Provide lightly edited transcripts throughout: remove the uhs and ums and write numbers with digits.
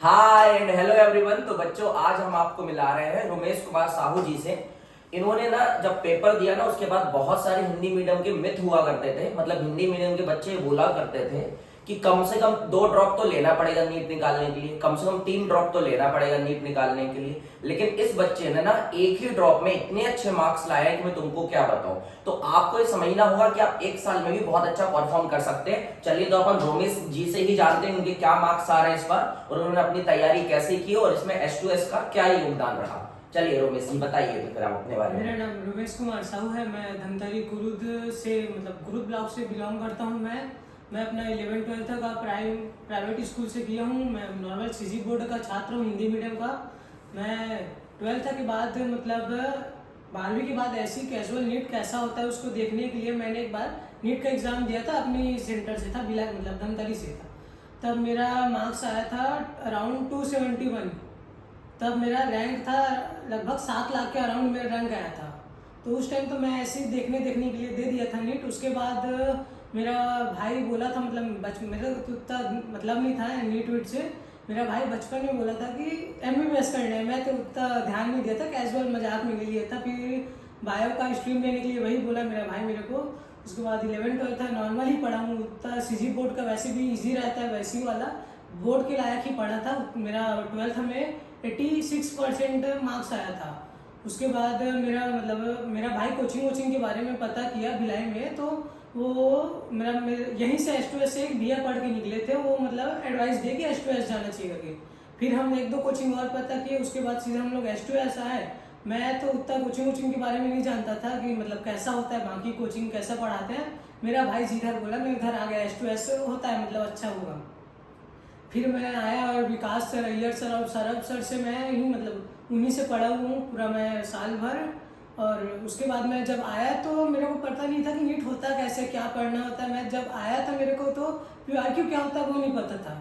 Hi and hello everyone. तो बच्चों, आज हम आपको मिला रहे हैं रोमेश कुमार साहू जी से। इन्होंने ना जब पेपर दिया ना, उसके बाद बहुत सारे हिंदी मीडियम के मिथ हुआ करते थे। मतलब हिंदी मीडियम के बच्चे बोला करते थे कि कम से कम 2 ड्रॉप तो लेना पड़ेगा नीट निकालने के लिए, कम से कम 3 ड्रॉप तो लेना पड़ेगा नीट निकालने के लिए। लेकिन इस बच्चे ने ना एक ही ड्रॉप में इतने अच्छे मार्क्स लाए हैं कि मैं तुमको क्या बताऊं। तो आपको ये समझना होगा कि आप एक साल में भी बहुत अच्छा परफॉर्म कर सकते हैं। चलिए, तो अपन रोमेश जी से ही जानते हैं उनके क्या मार्क्स आ रहे हैं इस बार, और उन्होंने अपनी तैयारी कैसे की और इसमें H2S का क्या योगदान रहा। चलिए रोमेश जी, बताइए तो फिर आप अपने बारे में। मेरा नाम रोमेश कुमार साहू है। मैं धमतरी गुरुद से गुरुद ब्लॉक से बिलोंग करता हूँ। मैं अपना 11वीं 12वीं का प्राइवेट स्कूल से किया हूँ। मैं नॉर्मल सीजी बोर्ड का छात्र हूँ, हिंदी मीडियम का। मैं 12वीं के बाद 12वीं के बाद ऐसी कैजुअल नीट कैसा होता है उसको देखने के लिए मैंने एक बार नीट का एग्ज़ाम दिया था। अपनी सेंटर से था, बिला धमतरी से था। तब मेरा मार्क्स आया था अराउंड 271। तब मेरा रैंक था लगभग 7 लाख के अराउंड मेरा रैंक आया था। तो उस टाइम तो मैं ऐसे ही देखने के लिए दे दिया था नीट। उसके बाद मेरा भाई बोला था, मेरा तो उतना मतलब नहीं था नीट वीट से। मेरा भाई बचपन में बोला था कि MBBS करना है। मैं तो उतना ध्यान नहीं दिया था, कैजुअल मजाक में ले लिया था। फिर बायो का स्ट्रीम लेने के लिए वही बोला मेरा भाई मेरे को। उसके बाद 11वीं 12वीं था, नॉर्मल ही पढ़ा हूँ। उतना सीजी बोर्ड का वैसे भी इजी रहता है, वैसे ही वाला बोर्ड के लायक ही पढ़ा था। मेरा 12th में 86% मार्क्स आया था। उसके बाद मेरा भाई कोचिंग के बारे में पता किया भिलाई में। तो वो यहीं से H2S से एक BA पढ़ के निकले थे। वो एडवाइस दिए कि H2S जाना चाहिए करके। फिर हम 1-2 कोचिंग और पता किए। उसके बाद सीधे हम लोग H2S आए। मैं तो उतना कोचिंग के बारे में नहीं जानता था कि कैसा होता है, बाकी कोचिंग कैसा पढ़ाते हैं। मेरा भाई सीधा बोला, मैं इधर आ गया, H2S होता है, अच्छा होगा। फिर मैं आया और विकास सर, अय्यर सर और सरब सर से मैं ही उन्हीं से पढ़ा हुआ हूँ पूरा मैं साल भर। और उसके बाद मैं जब आया तो मेरे को पता नहीं था कि नीट होता कैसे, क्या पढ़ना होता है। मैं जब आया था मेरे को तो PRQ क्या होता है वो नहीं पता था।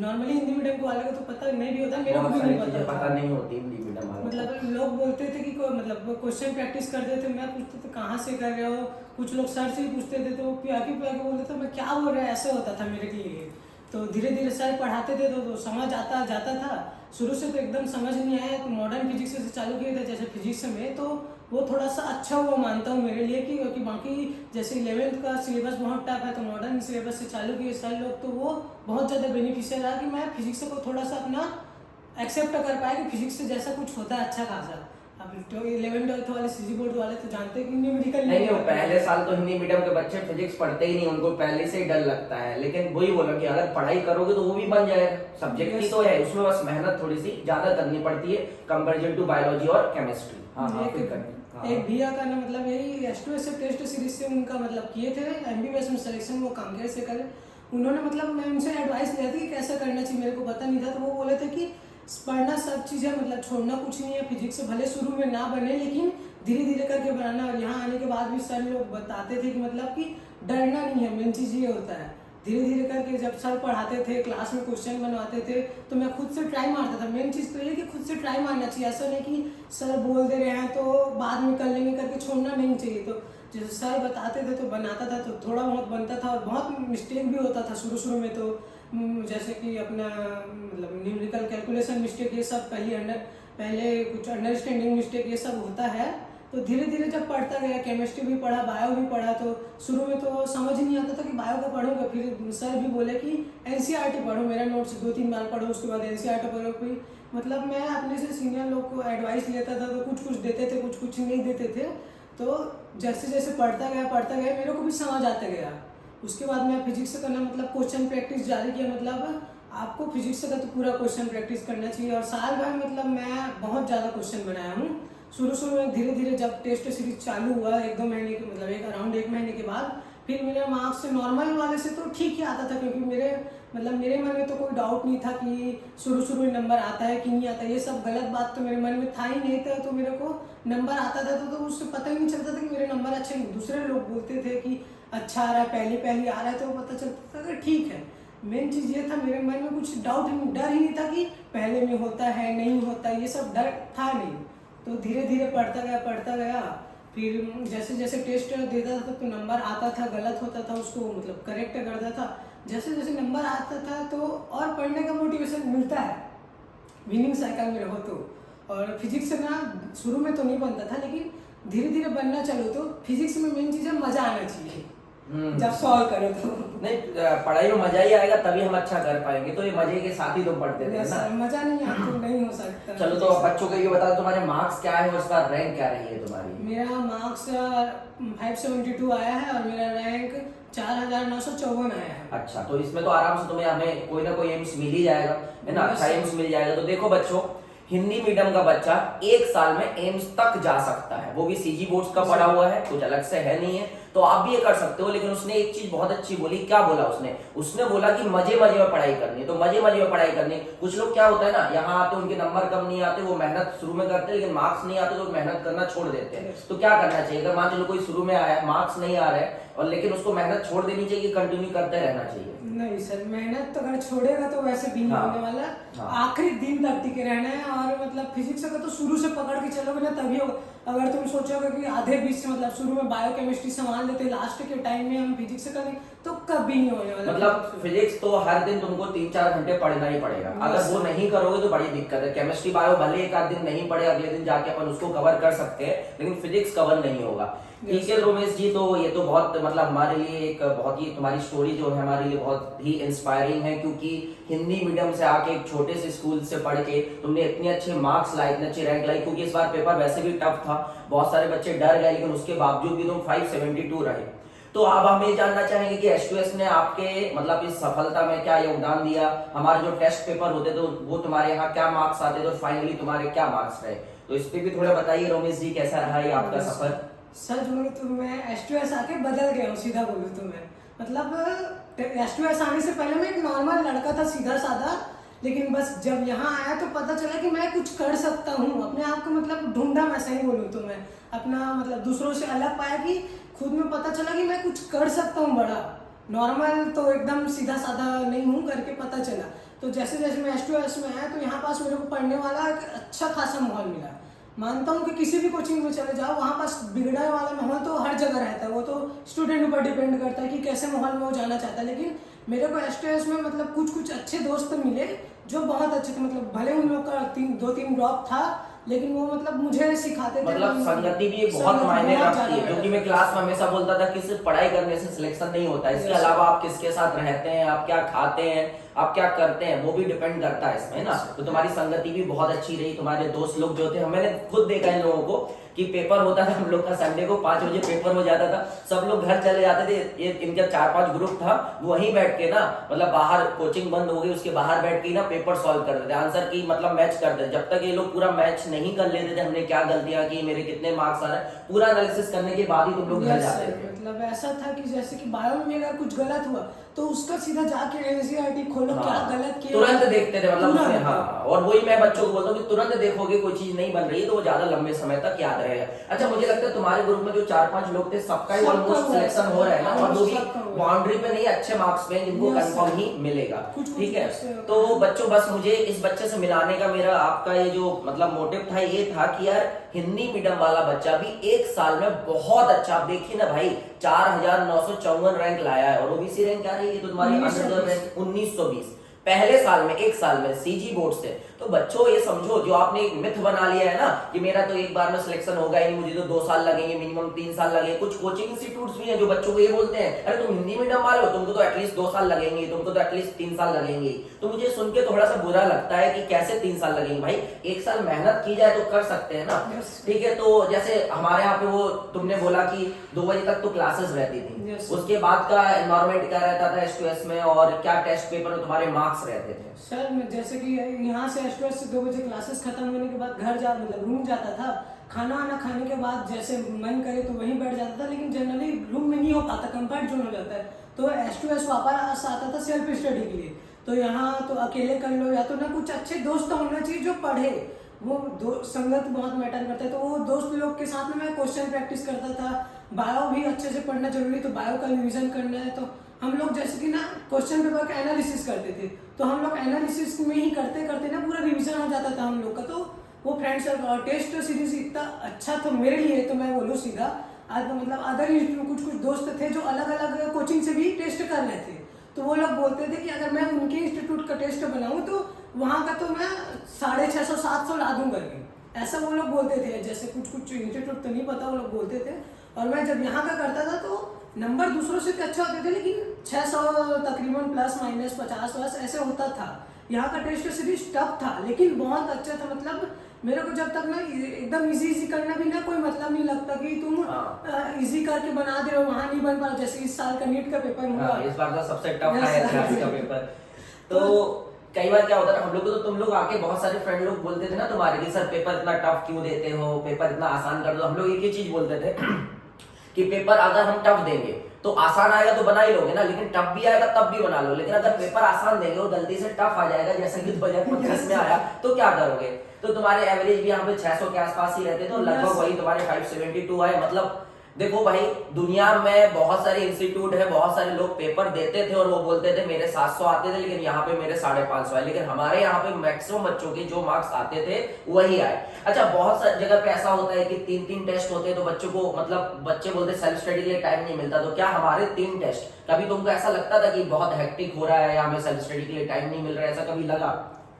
नॉर्मली हिंदी मीडियम के वाले को तो पता नहीं भी होता, मेरे को भी नहीं पता नहीं होती हिंदी मीडियम वालों लोग बोलते थे कि क्वेश्चन प्रैक्टिस करते थे। मैं पूछते थे कहाँ से कर रहे हो, कुछ लोग सर से ही पूछते थे तो PRQ बोलते थे। मैं क्या बोल रहा है, ऐसे होता था मेरे लिए। तो धीरे धीरे सर पढ़ाते थे तो समझ आता जाता था। शुरू से तो एकदम समझ नहीं आया, तो मॉडर्न फिजिक्स से चालू किए थे जैसे फिजिक्स में। तो वो थोड़ा सा अच्छा हुआ मानता हूँ मेरे लिए, क्योंकि बाकी जैसे 11th का सिलेबस बहुत टफ है, तो मॉडर्न सिलेबस से चालू किए सर लोग। तो वो बहुत ज़्यादा बेनिफिशियल रहा कि मैं फिजिक्स को थोड़ा सा अपना एक्सेप्ट कर पाया कि फिजिक्स से जैसा कुछ होता है अच्छा खासा। अब तो 11th 12th वाले सीजी बोर्ड वाले तो जानते हैं कि न्यूमेरिकल नहीं, वो पहले साल तो हिंदी मीडियम के बच्चे फिजिक्स पढ़ते ही नहीं, उनको पहले से ही डर लगता है। लेकिन वही बोला कि अगर पढ़ाई करोगे तो वो भी बन जाएगा। सब्जेक्ट ही तो है, उसमें बस मेहनत थोड़ी सी ज्यादा करनी पड़ती है कंपैरिजन टू बायोलॉजी और केमिस्ट्री। एक भैया का ना यही H2S से टेस्ट सीरीज से उनका किए थे MBBS में सिलेक्शन, वो कांग्रेस से करे। उन्होंने मैं उनसे एडवाइस लिया था कि कैसा करना चाहिए, मेरे को पता नहीं था। तो वो बोले थे कि पढ़ना सब चीज़ है, छोड़ना कुछ नहीं है। फिजिक्स भले शुरू में ना बने लेकिन धीरे धीरे करके बनाना। और यहाँ आने के बाद भी सर लोग बताते थे कि डरना नहीं है, मेन चीज़ ये होता है। धीरे धीरे करके जब सर पढ़ाते थे, क्लास में क्वेश्चन बनवाते थे, तो मैं खुद से ट्राई मारता था। मेन चीज़ तो ये कि खुद से ट्राई मारना चाहिए। ऐसा नहीं कि सर बोल दे रहे हैं तो बाद में कर लेंगे करके छोड़ना नहीं चाहिए। तो जैसे सर बताते थे तो बनाता था, तो थोड़ा बहुत बनता था और बहुत मिस्टेक भी होता था शुरू में। तो जैसे कि अपना न्यूमेरिकल कैलकुलेशन मिस्टेक, ये सब पहले कुछ अंडरस्टैंडिंग मिस्टेक ये सब होता है। तो धीरे धीरे जब पढ़ता गया, केमिस्ट्री भी पढ़ा, बायो भी पढ़ा, तो शुरू में तो समझ ही नहीं आता था कि बायो का पढ़ूंगा। फिर सर भी बोले कि NCERT पढ़ो, मेरा नोट्स 2-3 बार पढ़ो, उसके बाद NCERT पढ़ो। फिर मैं अपने से सीनियर लोग को एडवाइस लेता था, तो कुछ देते थे, कुछ नहीं देते थे। तो जैसे जैसे पढ़ता गया मेरे को भी समझ आता गया। उसके बाद मैं फिजिक्स का क्वेश्चन प्रैक्टिस जारी किया। आपको फिजिक्स का तो पूरा क्वेश्चन प्रैक्टिस करना चाहिए। और साल भर मैं बहुत ज़्यादा क्वेश्चन बनाया हूँ। शुरू में धीरे धीरे जब टेस्ट सीरीज चालू हुआ 1-2 महीने के अराउंड 1 महीने के बाद, फिर मेरे मार्क्स से नॉर्मल वाले से तो ठीक ही आता था। क्योंकि मेरे मन में तो कोई डाउट नहीं था कि शुरू में नंबर आता है कि नहीं आता। ये सब गलत बात तो मेरे मन में था ही नहीं था। तो मेरे को नंबर आता था तो उससे पता ही नहीं चलता था कि मेरे नंबर अच्छे नहीं। दूसरे लोग बोलते थे कि अच्छा आ रहा है, पहली आ रहा है, तो पता चलता था कि ठीक है। मेन चीज़ ये था, मेरे मन में कुछ डर ही नहीं था कि पहले में होता है नहीं होता, ये सब डर था नहीं। तो धीरे धीरे पढ़ता गया। फिर जैसे जैसे टेस्ट देता था तो नंबर आता था, गलत होता था उसको करेक्ट करता था। जैसे जैसे नंबर आता था तो और पढ़ने का मोटिवेशन मिलता है। विनिंग साइकिल में रहो तो। और फिजिक्स ना शुरू में तो नहीं बनता था, लेकिन धीरे धीरे बनना चलो तो फिजिक्स में मेन चीज़ है मजा आना चाहिए जब सॉल्व करो तो। नहीं, पढ़ाई में मजा ही आएगा तभी हम अच्छा कर पाएंगे, तो ये मजे के साथ ही तुम पढ़ते थे ना। मजा नहीं आया तो नहीं हो सकता। चलो तो बच्चों को ये बता, तुम्हारे मार्क्स क्या है और उसका रैंक क्या रही है तुम्हारी? मेरा मार्क्स 572 आया है और मेरा रैंक 4954 आया है। अच्छा, तो इसमें तो आराम से तुम्हें हमें कोई ना कोई एम्स मिल ही जाएगा, है ना? अच्छा एम्स मिल जाएगा। तो देखो बच्चों, हिंदी मीडियम का बच्चा एक साल में एम्स तक जा सकता है, वो भी सीजी बोर्ड्स का पढ़ा हुआ है, कुछ अलग से है नहीं है, तो आप भी ये कर सकते हो। लेकिन उसने एक चीज बहुत अच्छी बोली, क्या बोला उसने बोला कि मजे मजे में पढ़ाई करनी है, तो मजे मजे में पढ़ाई करनी है। कुछ लोग क्या होता है ना, यहाँ आते उनके नंबर कम नहीं आते, वो मेहनत शुरू में करते हैं, लेकिन मार्क्स नहीं आते तो मेहनत करना छोड़ देते हैं। तो क्या करना चाहिए? अगर मान चलो कोई शुरू में आया, मार्क्स नहीं आ रहा है, और लेकिन उसको मेहनत छोड़ देनी चाहिए, कंटिन्यू करते रहना चाहिए? नहीं सर, मेहनत तो अगर छोड़ेगा तो वैसे भी नहीं होने वाला। आखिरी दिन तक टिके रहना है। और मतलब फिजिक्स का तो शुरू से पकड़ के चलोगे ना तभी होगा। अगर तुम सोचोगे कि आधे बीच से मतलब शुरू में बायोकेमिस्ट्री संभाल लेते, लास्ट के टाइम में हम फिजिक्स से करें, तो कभी नहीं होने वाला। मतलब फिजिक्स तो हर दिन तुमको 3-4 घंटे पढ़ना ही पड़ेगा, अगर वो नहीं करोगे तो बड़ी दिक्कत है। केमिस्ट्री बायो भले एक आध दिन नहीं पढ़े, अगले दिन जाके अपन उसको कवर कर सकते हैं, लेकिन फिजिक्स कवर नहीं होगा। ठीक है रोमेश जी, तो ये तो बहुत मतलब हमारे लिए एक बहुत ही, तुम्हारी स्टोरी जो है हमारे लिए बहुत ही इंस्पायरिंग है, क्योंकि हिंदी मीडियम से आके एक छोटे से स्कूल से पढ़ के तुमने इतने अच्छे मार्क्स लाए, इतने अच्छे रैंक लाई। क्योंकि इस बार पेपर वैसे भी टफ था, बहुत सारे बच्चे डर गए, लेकिन उसके बावजूद भी तुम 572 रहे। तो अब हम ये जानना चाहेंगे कि H2S ने आपके मतलब इस सफलता में क्या योगदान दिया? हमारे जो टेस्ट पेपर होते थे वो तुम्हारे यहाँ क्या मार्क्स आते थे, और फाइनली तुम्हारे क्या मार्क्स रहे? तो इस पे भी थोड़ा बताइए रोमेश जी, कैसा रहा ये आपका सफर? सच बोलूं तो मैं H2S आके बदल गया हूँ, सीधा बोलूं तो मैं मतलब H2S आने से पहले मैं एक नॉर्मल लड़का था, सीधा साधा। लेकिन बस जब यहाँ आया तो पता चला कि मैं कुछ कर सकता हूँ, अपने आप को मतलब ढूंढा, मैं सही बोलूँ तो मैं अपना मतलब दूसरों से अलग पाया, कि खुद में पता चला कि मैं कुछ कर सकता हूँ बड़ा। नॉर्मल तो एकदम सीधा साधा नहीं हूँ करके पता चला। तो जैसे जैसे मैं H2S में आया तो यहाँ पास मेरे को पढ़ने वाला एक अच्छा खासा माहौल मिला। मानता हूँ कि किसी भी कोचिंग में चले जाओ, वहाँ पास बिगड़ने वाला माहौल तो हर जगह रहता है, वो तो स्टूडेंट ऊपर डिपेंड करता है कि कैसे माहौल में वो जाना चाहता है। लेकिन मेरे को H2S में मतलब कुछ अच्छे दोस्त मिले जो बहुत अच्छे थे। मतलब भले उन लोग का 2-3 ड्रॉप था, लेकिन वो मतलब मुझे सिखाते थे। मतलब संगति भी बहुत मायने रखती है, क्योंकि मैं क्लास में हमेशा बोलता था कि सिर्फ पढ़ाई करने से सिलेक्शन नहीं होता, इसके अलावा आप किसके साथ रहते हैं, आप क्या खाते हैं, आप क्या करते हैं, वो भी डिपेंड करता है इसमें ना। तो तुम्हारी संगति भी बहुत अच्छी रही, तुम्हारे दोस्त लोग जो थे, मैंने खुद देखा इन लोगों को कि पेपर होता था हम लोग का, संडे को 5 बजे पेपर हो जाता था, सब लोग घर चले जाते थे। ये इनका 4-5 ग्रुप था, वो वहीं बैठ के ना मतलब बाहर कोचिंग बंद हो गई उसके बाहर बैठ के ना पेपर सॉल्व करते थे, आंसर की मतलब मैच करते थे। जब तक ये लोग पूरा मैच नहीं कर लेते थे, हमने क्या गलतियां की, मेरे कितने मार्क्स आ रहे हैं, पूरा एनालिसिस करने के बाद ही तुम लोग घर जाते थे। मतलब ऐसा था कि जैसे कि बायो में अगर कुछ गलत हुआ तो उसका सीधा जाके NCERT खोलो, क्या गलत किया, तुरंत देखते थे मतलब उसमें। हाँ, और वही मैं बच्चों को बोलता हूँ कि तुरंत देखोगे कोई चीज नहीं बन रही है तो वो ज्यादा लंबे समय तक याद रहेगा। अच्छा, मुझे लगता है तुम्हारे ग्रुप में जो 4-5 लोग थे सबका ही ऑलमोस्ट सिलेक्शन हो रहा है ना, और वो भी बाउंड्री पे नहीं, अच्छे मार्क्स पे, जिनको कंफर्म ही मिलेगा। ठीक है, तो बच्चों बस मुझे इस बच्चे से मिलाने का मेरा आपका ये जो मतलब मोटिव था, ये था कि यार हिंदी मीडियम वाला बच्चा भी एक साल में बहुत अच्छा, आप देखिए ना भाई 4954 रैंक लाया है, और ओबीसी रैंक क्या रही है तो तुम्हारी 1920 पहले साल में, एक साल में सीजी बोर्ड से। तो बच्चों ये समझो, जो आपने एक मिथ बना लिया है ना कि मेरा तो एक बार में सिलेक्शन होगा ही नहीं, मुझे तो 2 साल लगेंगे, मिनिमम 3 साल लगेंगे। कुछ कोचिंग इंस्टीट्यूट्स भी हैं जो बच्चों को ये बोलते हैं, अरे तुम हिंदी मीडियम वाले हो, तुमको तो एटलीस्ट 2 साल लगेंगे, तुमको तो एटलीस्ट 3 साल लगेंगे। तो मुझे सुन के थोड़ा सा बुरा लगता है कि कैसे 3 साल लगेंगे भाई, 1 साल मेहनत की जाए तो कर सकते हैं ना। ठीक है, तो जैसे हमारे यहाँ पे वो तुमने बोला कि 2 बजे तक तो क्लासेस रहती थी, उसके बाद का एनवायरमेंट क्या रहता था H2S में, और क्या टेस्ट पेपर में तुम्हारे मार्क्स रहते थे? सर जैसे कि यहाँ से H2S से 2 बजे क्लासेस खत्म होने के बाद घर जा मतलब रूम जाता था, खाना वाना खाने के बाद जैसे मन करे तो वहीं बैठ जाता था, लेकिन जनरली रूम में नहीं हो पाता, कंफर्ट जोन हो जाता है। तो H2S वापस आता था सेल्फ स्टडी के लिए। तो यहाँ तो अकेले कर लो, या तो ना कुछ अच्छे दोस्त होना चाहिए जो पढ़े, वो संगत बहुत मैटर करता है। तो वो दोस्त लोग के साथ में मैं क्वेश्चन प्रैक्टिस करता था। बायो भी अच्छे से पढ़ना जरूरी, तो बायो का रिविजन करना है तो हम लोग जैसे कि ना क्वेश्चन पेपर का एनालिसिस करते थे, तो हम लोग एनालिसिस में ही करते करते ना पूरा रिवीजन हो जाता था हम लोग का। तो वो फ्रेंड्स टेस्ट सीरीज इतना अच्छा था मेरे लिए, तो मैं बोलूँ सीधा आज मतलब अदर कुछ दोस्त थे जो अलग अलग कोचिंग से भी टेस्ट कर रहे थे, तो वो लोग बोलते थे कि अगर मैं उनके इंस्टीट्यूट का टेस्ट बनाऊं तो वहाँ का तो मैं 650 700 ला दूं करके, ऐसा वो लोग बोलते थे। जैसे कुछ कुछ इंस्टीट्यूट तो नहीं पता, वो लोग बोलते थे। और मैं जब यहाँ का करता था तो नंबर दूसरों से अच्छे होते थे, लेकिन 600 तकरीबन प्लस माइनस 50 ऐसे होता था। यहाँ का टेस्ट सीरीज टफ था लेकिन बहुत अच्छा था। मतलब मेरे को जब तक ना एकदम इजी करना भी ना कोई मतलब नहीं लगता कि तुम इजी करके बना दे रहे हो, वहाँ नहीं बन पा रहा। जैसे इस साल का नीट का पेपर हुआ, इस बार तो सबसे टफ है इतिहास का पेपर। तो कई बार क्या होता है, हम लोग को तो तुम लोग आके बहुत सारे फ्रेंड लोग बोलते थे ना तुम्हारे कि सर पेपर इतना टफ क्यों देते हो, पेपर इतना आसान कर दो। हम लोग एक ही चीज बोलते थे कि पेपर अगर हम टफ देंगे तो आसान आएगा तो बना ही लोगे ना, लेकिन टफ भी आएगा तब भी बना लो। लेकिन अगर पेपर आसान देंगे और गलती से टफ आ जाएगा जैसे कि 2025 में आया तो क्या करोगे। तो तुम्हारे एवरेज भी यहाँ पे 600 के आसपास ही रहते, तो लगभग वही तुम्हारे 572 आए। मतलब देखो भाई, दुनिया में बहुत सारे इंस्टीट्यूट है, बहुत सारे लोग पेपर देते थे और वो बोलते थे मेरे 700 आते थे, लेकिन यहाँ पे मेरे 550 आए। लेकिन हमारे यहाँ पे मैक्सिमम बच्चों के जो मार्क्स आते थे वही आए। अच्छा, बहुत सारी जगह पे ऐसा होता है कि 3-3 टेस्ट होते हैं तो बच्चों को, मतलब बच्चे बोलते सेल्फ स्टडी के लिए टाइम नहीं मिलता। तो क्या हमारे 3 टेस्ट, कभी तुमको ऐसा लगता था कि बहुत हेक्टिक हो रहा है या हमें सेल्फ स्टडी के लिए टाइम नहीं मिल रहा है, ऐसा कभी लगा?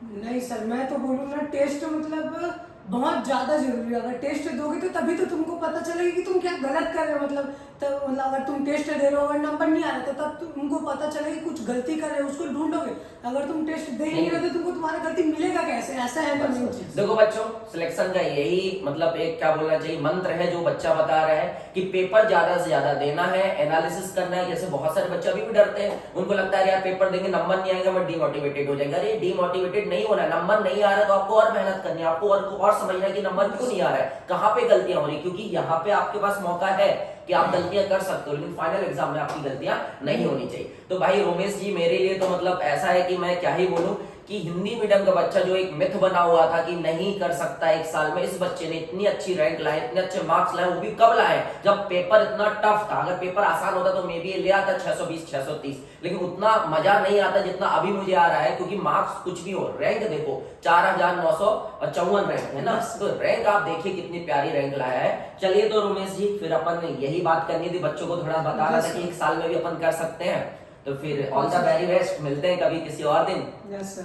नहीं सर, मैं तो बोलूँ ना, टेस्ट मतलब बहुत ज्यादा जरूरी है। अगर टेस्ट दोगे तो तभी तो तुमको पता चलेगा कि तुम क्या गलत कर रहे हो। मतलब अगर तुम टेस्ट दे रहे हो और नंबर नहीं आ रहा तो तब तुमको पता चलेगा कुछ गलती कर रहे हो, उसको ढूंढोगे। अगर तुम टेस्ट दे नहीं रहे तो तुमको तुम्हारा गलती मिलेगा कैसे, ऐसा है ना मेन चीज। देखो बच्चों, सिलेक्शन का यही मतलब एक क्या बोलना चाहिए मंत्र है जो बच्चा बता रहा है कि पेपर ज्यादा से ज्यादा देना है, एनालिसिस करना है। जैसे बहुत सारे बच्चे अभी भी डरते हैं, उनको लगता है यार पेपर देंगे नंबर नहीं आएगा मैं डीमोटिवेटेड हो जाएगा। अरे डीमोटिवेटेड नहीं होना है, नंबर नहीं आ रहा तो आपको और मेहनत करनी है, आपको और समझना है कि नंबर क्यों नहीं आ रहा है, कहाँ पे गलतियां हो रही, क्योंकि यहाँ पे आपके पास मौका है कि आप गलतियां कर सकते हो, लेकिन फाइनल एग्जाम में आपकी गलतियां नहीं होनी चाहिए। तो भाई रोमेश जी, मेरे लिए तो मतलब ऐसा है कि मैं क्या ही बोलूं कि हिंदी मीडियम का बच्चा जो एक मिथ बना हुआ था कि नहीं कर सकता एक साल में, इस बच्चे ने इतनी अच्छी रैंक लाए, इतने अच्छे मार्क्स लाए, वो भी कब लाए जब पेपर इतना टफ था। अगर पेपर आसान होता तो मे बी ले आता 620 630, लेकिन उतना मजा नहीं आता जितना अभी मुझे आ रहा है, क्योंकि मार्क्स कुछ भी हो, रैंक देखो 4954 रैंक है ना, तो रैंक आप देखिए कितनी प्यारी रैंक लाया है। चलिए तो रोमेश जी, फिर अपन ने यही बात करनी थी, बच्चों को थोड़ा बताना था कि एक साल में भी अपन कर सकते हैं। तो फिर ऑल द वेरी बेस्ट, मिलते हैं कभी किसी और दिन। Yes sir.